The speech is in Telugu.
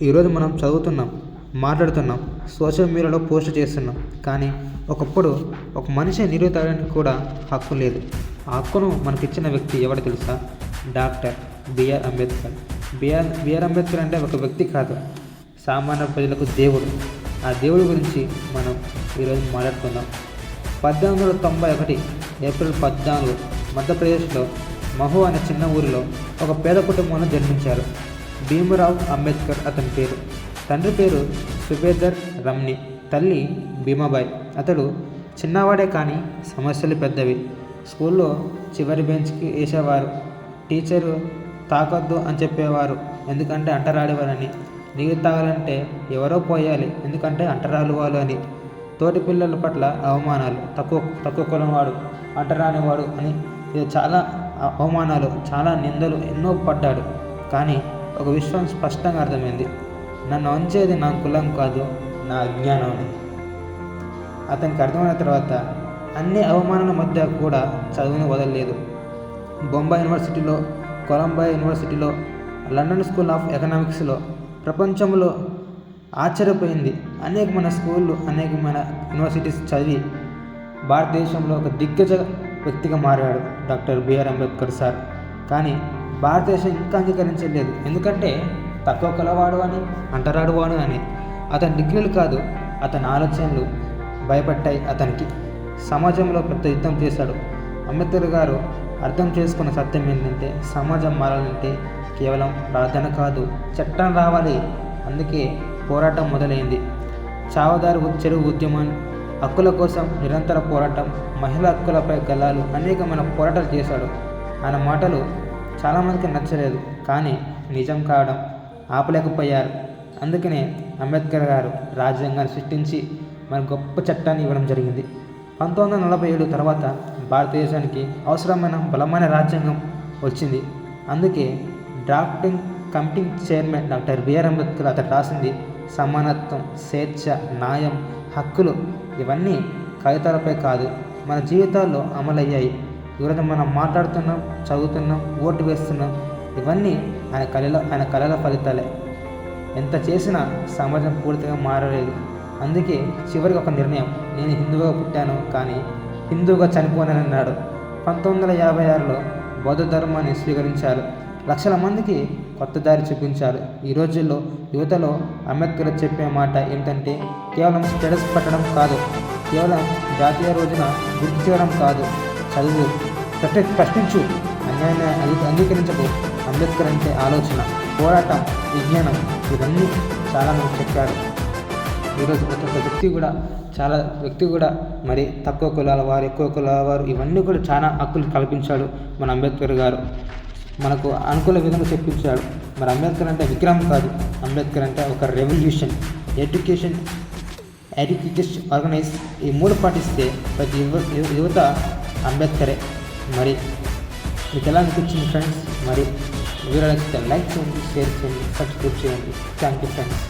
ఈరోజు మనం చదువుతున్నాం, మాట్లాడుతున్నాం, సోషల్ మీడియాలో పోస్ట్ చేస్తున్నాం. కానీ ఒకప్పుడు ఒక మనిషి నిరుతాడానికి కూడా హక్కు లేదు. ఆ హక్కును మనకిచ్చిన వ్యక్తి ఎవరు తెలుసా? Doctor B R Ambedkar. B R Ambedkar అంటే ఒక వ్యక్తి కాదు, సామాన్య ప్రజలకు దేవుడు. ఆ దేవుడి గురించి మనం ఈరోజు మాట్లాడుకుందాం. 1891 ఏప్రిల్ 14 మధ్యప్రదేశ్లో మహు అనే చిన్న ఊరిలో ఒక పేద కుటుంబంలో జన్మించారు. భీమరావ్ అంబేద్కర్ అతని పేరు. తండ్రి పేరు సుబేదర్ రమ్ని, తల్లి భీమాబాయ్. అతడు చిన్నవాడే కానీ సమస్యలు పెద్దవి. స్కూల్లో చివరి బెంచ్కి వేసేవారు. టీచరు తాకొద్దు అని చెప్పేవారు, ఎందుకంటే అంటరాడేవారని. నీరు తాగాలంటే ఎవరో పోయాలి, ఎందుకంటే అంటరాలు వాళ్ళు అని. తోటి పిల్లల పట్ల అవమానాలు, తక్కువ కులంవాడు, అంటరానివాడు అని ఇది చాలా అవమానాలు, చాలా నిందలు ఎన్నో పడ్డాడు. కానీ ఒక విషయం స్పష్టంగా అర్థమైంది, నన్ను వంచేది నా కులం కాదు, నా అజ్ఞానం అని. అతనికి అర్థమైన తర్వాత అన్ని అవమానాల మధ్య కూడా చదువుని వదలలేదు. బొంబాయి యూనివర్సిటీలో, కొలంబియా యూనివర్సిటీలో, లండన్ స్కూల్ ఆఫ్ ఎకనామిక్స్లో ప్రపంచంలో ఆశ్చర్యపోయింది. అనేకమైన స్కూళ్ళు, అనేకమైన యూనివర్సిటీస్ చదివి భారతదేశంలో ఒక దిగ్గజ వ్యక్తిగా మారాడు డాక్టర్ బిఆర్ అంబేద్కర్ సార్. కానీ భారతదేశం ఇంకా అంగీకరించలేదు, ఎందుకంటే తక్కువ కలవాడు అని, అంటరాడువాడు అని. అతని డిగ్రీలు కాదు, అతని ఆలోచనలు భయపడ్డాయి అతనికి. సమాజంలో పెద్ద యుద్ధం చేశాడు. అంబేద్కర్ గారు అర్థం చేసుకున్న సత్యం ఏంటంటే, సమాజం మారాలంటే కేవలం ప్రార్థన కాదు, చట్టం రావాలి. అందుకే పోరాటం మొదలైంది. చావదారి చెరువు ఉద్యమం, హక్కుల కోసం నిరంతర పోరాటం, మహిళా హక్కులపై గలాలు, అనేకమైన పోరాటాలు చేశాడు. ఆయన మాటలు చాలామందికి నచ్చలేదు, కానీ నిజం కావడం ఆపలేకపోయారు. అందుకనే అంబేద్కర్ గారు రాజ్యాంగాన్ని సృష్టించి మన గొప్ప చట్టాన్ని ఇవ్వడం జరిగింది. 1947 తర్వాత భారతదేశానికి అవసరమైన బలమైన రాజ్యాంగం వచ్చింది. అందుకే drafting committee chairman doctor B R Ambedkar అతను రాసింది సమానత్వం, స్వేచ్ఛ, న్యాయం, హక్కులు. ఇవన్నీ కాగితాలపై కాదు, మన జీవితాల్లో అమలయ్యాయి. ఈరోజు మనం మాట్లాడుతున్నాం, చదువుతున్నాం, ఓటు వేస్తున్నాం. ఇవన్నీ ఆయన కళల ఫలితాలే. ఎంత చేసినా సమాజం పూర్తిగా మారలేదు. అందుకే చివరికి ఒక నిర్ణయం, నేను హిందువుగా పుట్టాను కానీ హిందువుగా చనిపోనన్నాడు. 1956లో బౌద్ధ ధర్మాన్ని స్వీకరించారు. లక్షల మందికి కొత్త దారి చూపించారు. ఈ రోజుల్లో యువతలో అంబేద్కర్ చెప్పే మాట ఏంటంటే, కేవలం స్టేటస్ పట్టడం కాదు, కేవలం జాతీయ రోజున గుర్తు చేయడం కాదు, చదువు, ప్రశ్నించు, అన్యాయాన్ని అంగీకరించకు. అంబేద్కర్ అంటే ఆలోచన, పోరాటం, విజ్ఞానం, ఇవన్నీ చాలా మంది చెప్పారు. ఈరోజు ప్రతి ఒక్క వ్యక్తి కూడా మరి తక్కువ కులాల వారు, ఎక్కువ కులాల వారు, ఇవన్నీ కూడా చాలా హక్కులు కల్పించాడు మన అంబేద్కర్ గారు. మనకు అనుకూల విధంగా చెప్పించాడు. మరి అంబేద్కర్ అంటే విగ్రహం కాదు, అంబేద్కర్ అంటే ఒక రెవల్యూషన్. ఎడ్యుకేషన్ ఆర్గనైజ్, ఈ 3 పాటిస్తే ప్రతి యువత అంబేద్కరే. మరి మీకు ఎలా అనిపించింది ఫ్రెండ్స్? మరి వీడియో నచ్చితే లైక్ చేయండి, షేర్ చేయండి, సబ్స్క్రైబ్ చేయండి. Thank you friends.